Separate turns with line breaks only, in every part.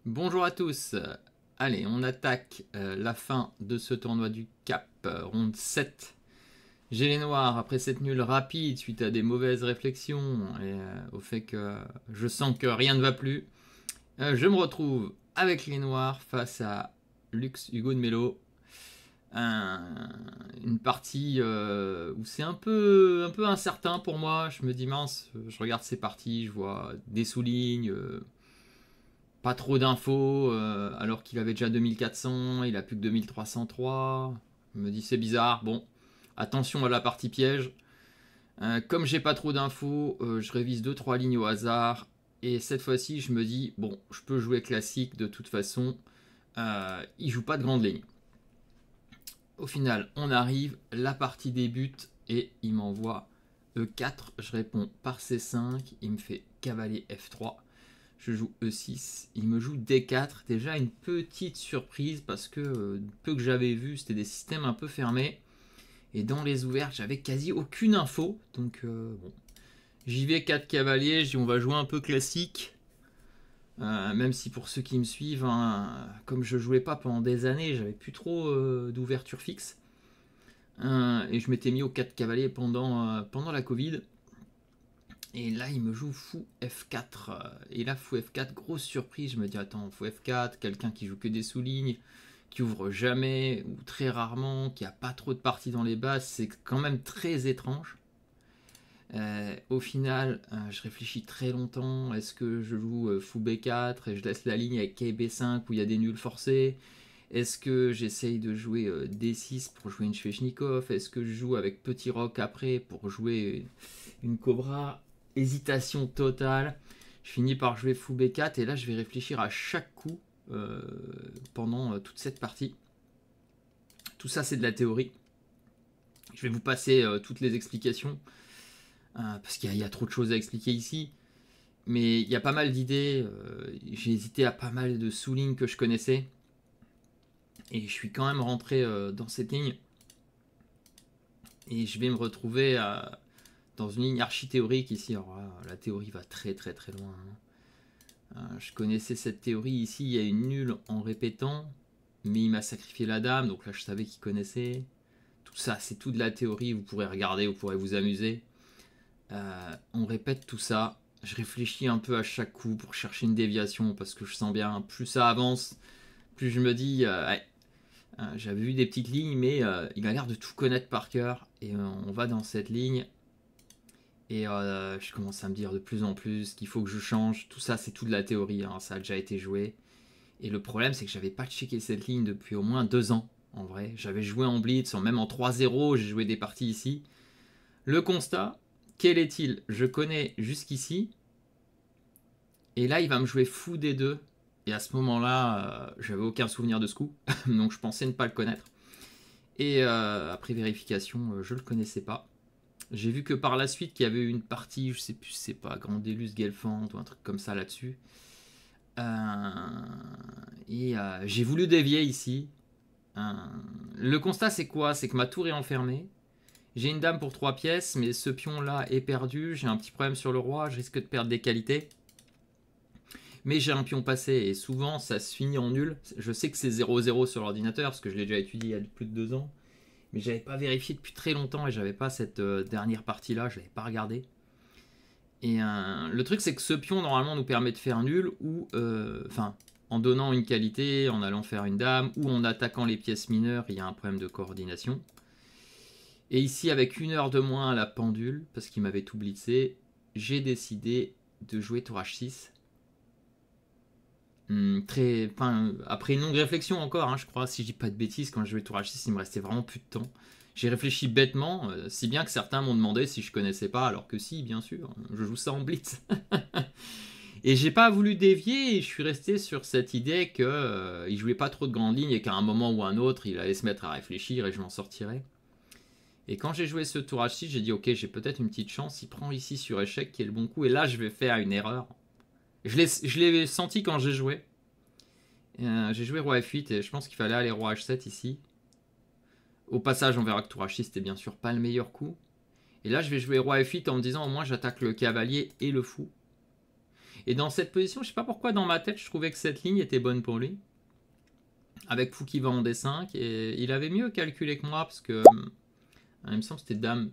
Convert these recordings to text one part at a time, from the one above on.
Bonjour à tous. Allez, on attaque la fin de ce tournoi du Cap, ronde 7. J'ai les noirs après cette nulle rapide suite à des mauvaises réflexions et au fait que je sens que rien ne va plus. Je me retrouve avec les noirs face à Lux Hugo de Mello. Une partie où c'est un peu incertain pour moi. Je me dis mince, je regarde ces parties, je vois des sous-lignes. Pas trop d'infos, alors qu'il avait déjà 2400, il a plus que 2303. Je me dis c'est bizarre. Bon, attention à la partie piège. Comme j'ai pas trop d'infos, je révise deux trois lignes au hasard. Et cette fois-ci, je me dis, bon, je peux jouer classique de toute façon. Il joue pas de grande ligne. Au final, on arrive, la partie débute et il m'envoie E4. Je réponds par C5, il me fait cavalier F3. Je joue E6, il me joue D4. Déjà une petite surprise parce que peu que j'avais vu, c'était des systèmes un peu fermés. Et dans les ouvertes, j'avais quasi aucune info. Donc bon, j'y vais 4 cavaliers, on va jouer un peu classique. Même si pour ceux qui me suivent, hein, comme je jouais pas pendant des années, j'avais plus trop d'ouverture fixe. Et je m'étais mis aux 4 cavaliers pendant la Covid. Et là, il me joue fou F4. Et là, fou F4, grosse surprise. Je me dis, attends, fou F4, quelqu'un qui joue que des sous-lignes, qui ouvre jamais ou très rarement, qui a pas trop de parties dans les bases, c'est quand même très étrange. Au final, je réfléchis très longtemps. Est-ce que je joue fou B4 et je laisse la ligne avec KB5 où il y a des nuls forcés? Est-ce que j'essaye de jouer D6 pour jouer une Svechnikov? Est-ce que je joue avec petit roc après pour jouer une Cobra? Hésitation totale. Je finis par jouer fou B4 et là je vais réfléchir à chaque coup pendant toute cette partie. Tout ça c'est de la théorie. Je vais vous passer toutes les explications parce qu'il y a trop de choses à expliquer ici. Mais il y a pas mal d'idées. J'ai hésité à pas mal de sous-lignes que je connaissais. Et je suis quand même rentré dans cette ligne. Et je vais me retrouver dans une ligne archi-théorique ici. Alors là, la théorie va très très très loin. Je connaissais cette théorie ici. Il y a une nulle en répétant. Mais il m'a sacrifié la dame. Donc là, je savais qu'il connaissait. Tout ça, c'est tout de la théorie. Vous pourrez regarder, vous pourrez vous amuser. On répète tout ça. Je réfléchis un peu à chaque coup pour chercher une déviation. Parce que je sens bien, plus ça avance, plus je me dis... ouais, j'avais vu des petites lignes, mais il a l'air de tout connaître par cœur. Et on va dans cette ligne. Et je commence à me dire de plus en plus qu'il faut que je change. Tout ça, c'est tout de la théorie. Hein, ça a déjà été joué. Et le problème, c'est que j'avais pas checké cette ligne depuis au moins 2 ans. En vrai, j'avais joué en blitz, même en 3-0, j'ai joué des parties ici. Le constat, quel est-il? Je connais jusqu'ici. Et là, il va me jouer fou des deux. Et à ce moment-là, j'avais aucun souvenir de ce coup. Donc je pensais ne pas le connaître. Et après vérification, je le connaissais pas. J'ai vu que par la suite qu'il y avait eu une partie, je sais plus, c'est pas Grandelus Gelfand ou un truc comme ça là-dessus. Et j'ai voulu dévier ici. Le constat c'est quoi? C'est que ma tour est enfermée. J'ai une dame pour 3 pièces, mais ce pion là est perdu. J'ai un petit problème sur le roi, je risque de perdre des qualités. Mais j'ai un pion passé et souvent ça se finit en nul. Je sais que c'est 0-0 sur l'ordinateur parce que je l'ai déjà étudié il y a plus de 2 ans. Mais j'avais pas vérifié depuis très longtemps et j'avais pas cette dernière partie là, je l'avais pas regardé. Et le truc c'est que ce pion normalement nous permet de faire nul ou enfin en donnant une qualité, en allant faire une dame ou en attaquant les pièces mineures, il y a un problème de coordination. Et ici avec 1 heure de moins à la pendule parce qu'il m'avait tout blitzé, j'ai décidé de jouer tour H6. Après une longue réflexion encore, hein, je crois, si je dis pas de bêtises, quand je jouais tour H6, il me restait vraiment plus de temps. J'ai réfléchi bêtement, si bien que certains m'ont demandé si je connaissais pas, alors que si, bien sûr, je joue ça en blitz. Et j'ai pas voulu dévier, et je suis resté sur cette idée que il jouait pas trop de grandes lignes et qu'à un moment ou un autre, il allait se mettre à réfléchir et je m'en sortirais. Et quand j'ai joué ce tour H6, j'ai dit ok, j'ai peut-être une petite chance, il prend ici sur échec qui est le bon coup, et là je vais faire une erreur. Je l'ai senti quand j'ai joué. J'ai joué roi F8 et je pense qu'il fallait aller roi H7 ici. Au passage, on verra que tour H6 c'était bien sûr pas le meilleur coup. Et là, je vais jouer roi F8 en me disant au moins j'attaque le cavalier et le fou. Et dans cette position, je sais pas pourquoi dans ma tête, je trouvais que cette ligne était bonne pour lui. Avec fou qui va en D5, et il avait mieux calculé que moi, parce que il me semble que c'était dame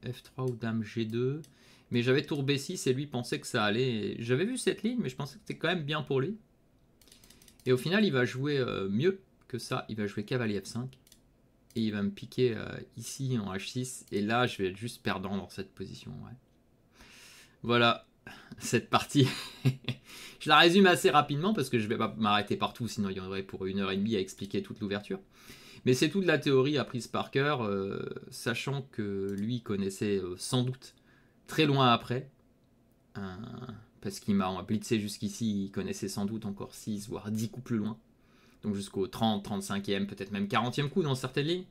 F3 ou dame G2. Mais j'avais tour B6 et lui pensait que ça allait. J'avais vu cette ligne, mais je pensais que c'était quand même bien pour lui. Et au final, il va jouer mieux que ça. Il va jouer cavalier F5. Et il va me piquer ici en H6. Et là, je vais être juste perdant dans cette position. Ouais. Voilà, cette partie. Je la résume assez rapidement parce que je ne vais pas m'arrêter partout, sinon il y en aurait pour 1h30 à expliquer toute l'ouverture. Mais c'est toute la théorie apprise par cœur, sachant que lui connaissait sans doute très loin après, parce qu'il m'a blitzé jusqu'ici, il connaissait sans doute encore 6 voire 10 coups plus loin, donc jusqu'au 30, 35e, peut-être même 40e coup dans certaines lignes.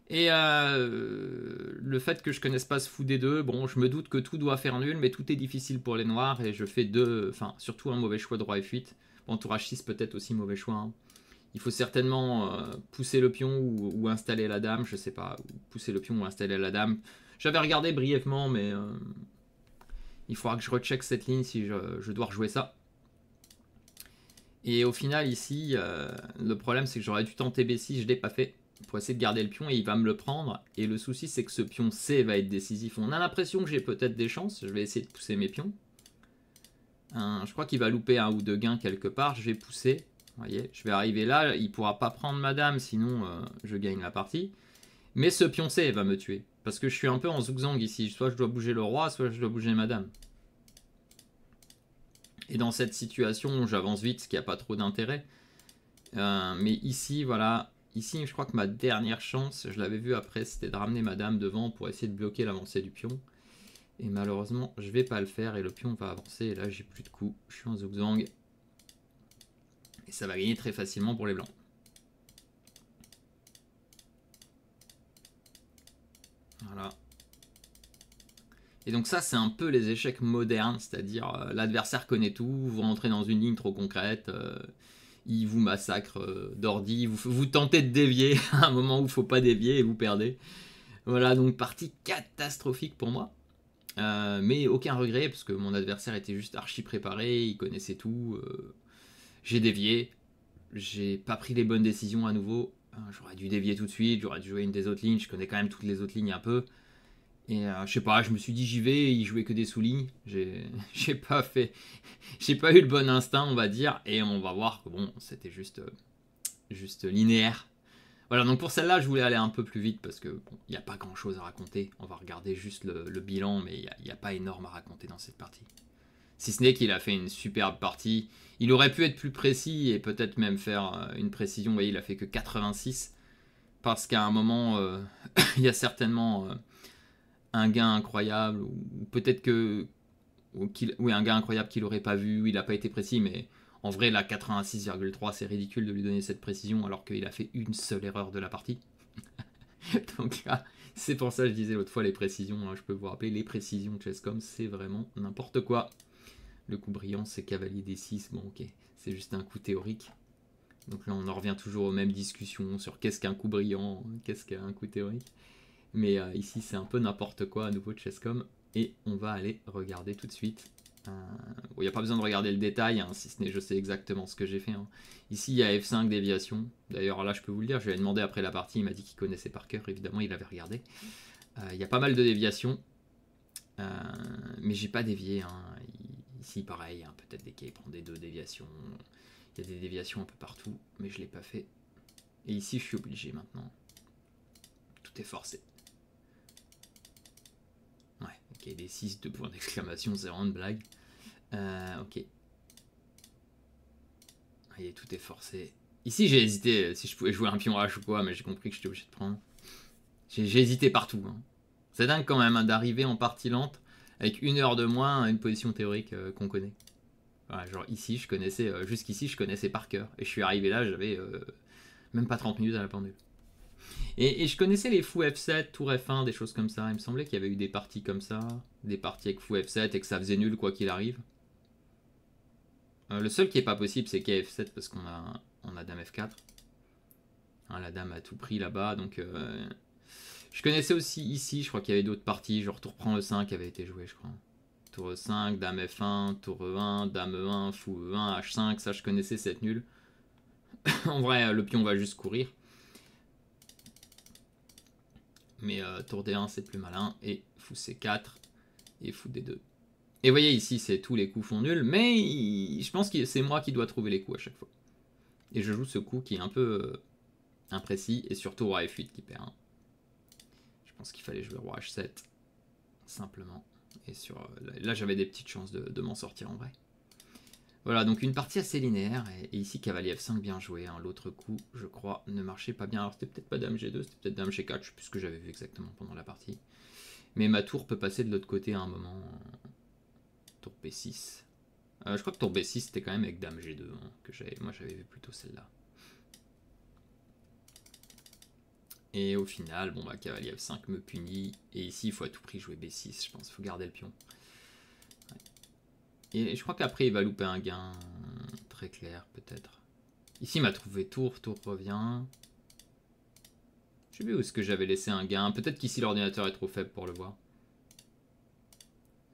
Et le fait que je connaisse pas ce fou des deux, bon, je me doute que tout doit faire nul, mais tout est difficile pour les noirs, et je fais surtout un mauvais choix de roi F8. Bon, tour H6 peut-être aussi mauvais choix, hein. Il faut certainement pousser le pion ou installer la dame, je sais pas, pousser le pion ou installer la dame. J'avais regardé brièvement, mais il faudra que je recheck cette ligne si je dois rejouer ça. Et au final, ici, le problème, c'est que j'aurais dû tenter B6, je ne l'ai pas fait, pour essayer de garder le pion, et il va me le prendre. Et le souci, c'est que ce pion C va être décisif. On a l'impression que j'ai peut-être des chances, je vais essayer de pousser mes pions. Je crois qu'il va louper un ou deux gains quelque part, je vais pousser. Vous voyez, je vais arriver là, il pourra pas prendre ma dame, sinon je gagne la partie. Mais ce pion C va me tuer. Parce que je suis un peu en zigzag ici. Soit je dois bouger le roi, soit je dois bouger ma dame. Et dans cette situation, j'avance vite, ce qui n'a pas trop d'intérêt. Mais ici, voilà. Ici, je crois que ma dernière chance, je l'avais vu après, c'était de ramener ma dame devant pour essayer de bloquer l'avancée du pion. Et malheureusement, je vais pas le faire et le pion va avancer. Et là, j'ai plus de coups. Je suis en zigzag. Et ça va gagner très facilement pour les blancs. Voilà. Et donc ça, c'est un peu les échecs modernes, c'est-à-dire l'adversaire connaît tout, vous rentrez dans une ligne trop concrète, il vous massacre d'ordi, vous tentez de dévier à un moment où il ne faut pas dévier et vous perdez. Voilà, donc partie catastrophique pour moi. Mais aucun regret, parce que mon adversaire était juste archi préparé, il connaissait tout. J'ai dévié, j'ai pas pris les bonnes décisions à nouveau. J'aurais dû dévier tout de suite, j'aurais dû jouer une des autres lignes, je connais quand même toutes les autres lignes un peu. Et je sais pas, je me suis dit j'y vais, il jouait que des sous-lignes. J'ai pas eu le bon instinct, on va dire. Et on va voir que bon, c'était juste linéaire. Voilà, donc pour celle-là, je voulais aller un peu plus vite parce que bon, il n'y a pas grand-chose à raconter. On va regarder juste le bilan, mais il n'y a pas énorme à raconter dans cette partie. Si ce n'est qu'il a fait une superbe partie. Il aurait pu être plus précis et peut-être même faire une précision. Vous voyez, il a fait que 86. Parce qu'à un moment, il y a certainement un gain incroyable. Ou peut-être que... Oui, un gain incroyable qu'il n'aurait pas vu. Il n'a pas été précis, mais... En vrai, la 86,3, c'est ridicule de lui donner cette précision alors qu'il a fait une seule erreur de la partie. Donc là, c'est pour ça que je disais l'autre fois les précisions. Hein, je peux vous rappeler, les précisions Chesscom, c'est vraiment n'importe quoi. Le coup brillant, c'est cavalier D6. Bon, ok, c'est juste un coup théorique. Donc là, on en revient toujours aux mêmes discussions sur qu'est-ce qu'un coup brillant, qu'est-ce qu'un coup théorique. Mais ici, c'est un peu n'importe quoi à nouveau de Chesscom. Et on va aller regarder tout de suite. Il n'y a pas besoin de regarder le détail, hein, si ce n'est je sais exactement ce que j'ai fait. Hein. Ici, il y a F5 déviation. D'ailleurs, là, je peux vous le dire, je lui ai demandé après la partie, il m'a dit qu'il connaissait par cœur. Évidemment, il avait regardé. Il y a pas mal de déviations. Mais j'ai pas dévié. Hein. Ici, pareil, hein, peut-être des quais, prend des deux déviations. Il y a des déviations un peu partout, mais je ne l'ai pas fait. Et ici, je suis obligé maintenant. Tout est forcé. Ouais, ok, des 6, 2 points d'exclamation, c'est vraiment une blague. Ok. Voyez, tout est forcé. Ici, j'ai hésité si je pouvais jouer un pion H ou quoi, mais j'ai compris que j'étais obligé de prendre. J'ai hésité partout. Hein. C'est dingue quand même hein, d'arriver en partie lente avec 1 heure de moins à une position théorique qu'on connaît. Voilà, genre ici, je connaissais, jusqu'ici, je connaissais par cœur. Et je suis arrivé là, j'avais même pas 30 minutes à la pendule. Et je connaissais les fous F7, tour F1, des choses comme ça. Il me semblait qu'il y avait eu des parties comme ça, des parties avec fou F7 et que ça faisait nul quoi qu'il arrive. Le seul qui est pas possible, c'est KF7 parce qu'on a dame F4. Hein, la dame a tout pris là-bas, donc... Je connaissais aussi ici, je crois qu'il y avait d'autres parties, genre tour prend E5 qui avait été joué, je crois. tour E5, dame F1, tour E1, dame E1, fou E1, H5, ça je connaissais, c'est nul. En vrai, le pion va juste courir. Mais tour D1, c'est plus malin. Et fou C4, et fou D2. Et vous voyez, ici, c'est tous les coups font nul, mais je pense que c'est moi qui dois trouver les coups à chaque fois. Et je joue ce coup qui est un peu imprécis, et surtout roi F8 qui perd. Je pense qu'il fallait jouer roi H7, simplement. Et là, j'avais des petites chances de m'en sortir en vrai. Voilà, donc une partie assez linéaire, et ici cavalier F5 bien joué, hein. L'autre coup, je crois, ne marchait pas bien. Alors c'était peut-être pas dame G2, c'était peut-être dame G4, je sais plus ce que j'avais vu exactement pendant la partie. Mais ma tour peut passer de l'autre côté à un moment. Tour B6. Je crois que tour B6 c'était quand même avec dame G2, hein, que moi j'avais vu plutôt celle-là. Et au final, bon bah cavalier F5 me punit, et ici il faut à tout prix jouer B6, je pense, il faut garder le pion. Et je crois qu'après, il va louper un gain très clair, peut-être. Ici, il m'a trouvé tour, tour revient. Je sais plus où est-ce que j'avais laissé un gain. Peut-être qu'ici, l'ordinateur est trop faible pour le voir.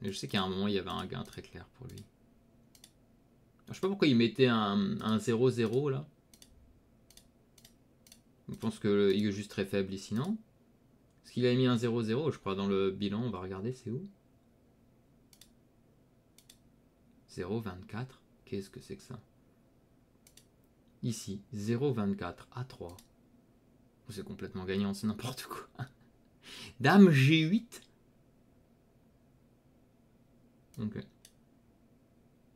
Mais je sais qu'à un moment, il y avait un gain très clair pour lui. Alors, je sais pas pourquoi il mettait un 0-0, là. Je pense qu'il est juste très faible ici, non? Est-ce qu'il a mis un 0-0, je crois, dans le bilan? On va regarder, c'est où? 0,24. Qu'est-ce que c'est que ça? Ici, 0,24 à 3. C'est complètement gagnant, c'est n'importe quoi. Dame G8. Ok.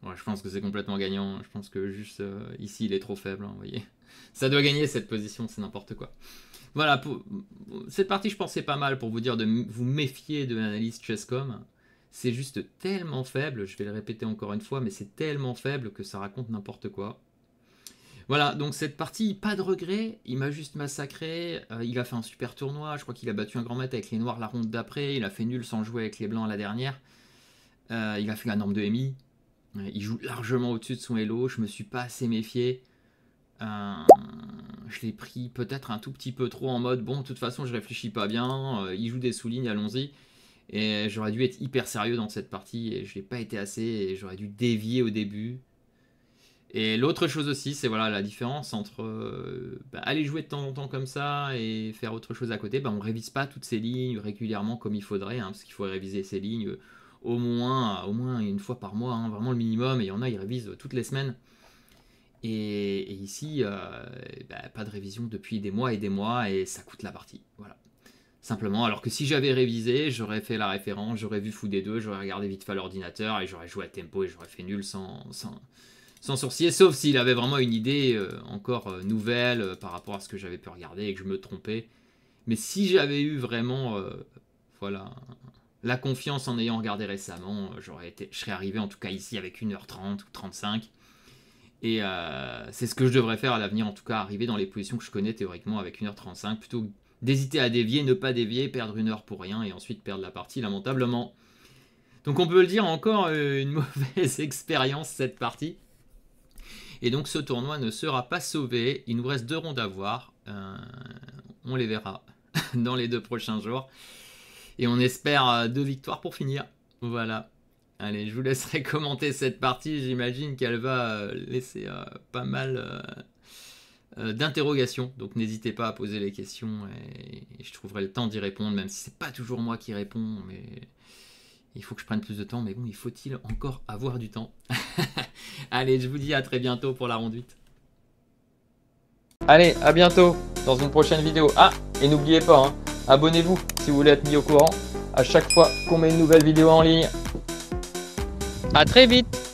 Ouais, je pense que c'est complètement gagnant. Je pense que juste ici, il est trop faible, hein, vous voyez. Ça doit gagner cette position, c'est n'importe quoi. Voilà, cette partie, je pensais pas mal pour vous dire de vous méfier de l'analyse Chesscom. C'est juste tellement faible, je vais le répéter encore une fois, mais c'est tellement faible que ça raconte n'importe quoi. Voilà, donc cette partie, pas de regret, il m'a juste massacré, il a fait un super tournoi, je crois qu'il a battu un grand maître avec les noirs la ronde d'après, il a fait nul sans jouer avec les blancs à la dernière, il a fait la norme de MI, il joue largement au-dessus de son elo, je me suis pas assez méfié, je l'ai pris peut-être un tout petit peu trop en mode, bon, de toute façon je réfléchis pas bien, il joue des sous-lignes, allons-y. Et j'aurais dû être hyper sérieux dans cette partie et je n'ai pas été assez et j'aurais dû dévier au début. Et l'autre chose aussi, c'est voilà la différence entre aller jouer de temps en temps comme ça et faire autre chose à côté. On ne révise pas toutes ces lignes régulièrement comme il faudrait, hein, parce qu'il faut réviser ces lignes au moins une fois par mois, hein, vraiment le minimum. Et il y en a, ils révisent toutes les semaines. Et ici, pas de révision depuis des mois et ça coûte la partie. Voilà. Simplement, alors que si j'avais révisé, j'aurais fait la référence, j'aurais vu fou des deux, j'aurais regardé vite fait l'ordinateur et j'aurais joué à tempo et j'aurais fait nul sans sourciller, sauf s'il avait vraiment une idée encore nouvelle par rapport à ce que j'avais pu regarder et que je me trompais. Mais si j'avais eu vraiment voilà, la confiance en ayant regardé récemment, je serais arrivé en tout cas ici avec 1h30 ou 35. Et c'est ce que je devrais faire à l'avenir, en tout cas arriver dans les positions que je connais théoriquement avec 1h35, plutôt d'hésiter à dévier, ne pas dévier, perdre 1 heure pour rien et ensuite perdre la partie lamentablement. Donc on peut le dire, encore une mauvaise expérience cette partie. Et donc ce tournoi ne sera pas sauvé, il nous reste 2 rondes à voir, on les verra dans les 2 prochains jours. Et on espère 2 victoires pour finir, voilà. Allez, je vous laisserai commenter cette partie, j'imagine qu'elle va laisser pas mal d'interrogations, donc n'hésitez pas à poser les questions et je trouverai le temps d'y répondre, même si c'est pas toujours moi qui réponds, mais il faut que je prenne plus de temps, mais bon, il faut-il encore avoir du temps? Allez, je vous dis à très bientôt pour la ronde 8. Allez, à bientôt dans une prochaine vidéo. Ah, et n'oubliez pas, hein, abonnez-vous si vous voulez être mis au courant à chaque fois qu'on met une nouvelle vidéo en ligne. À très vite.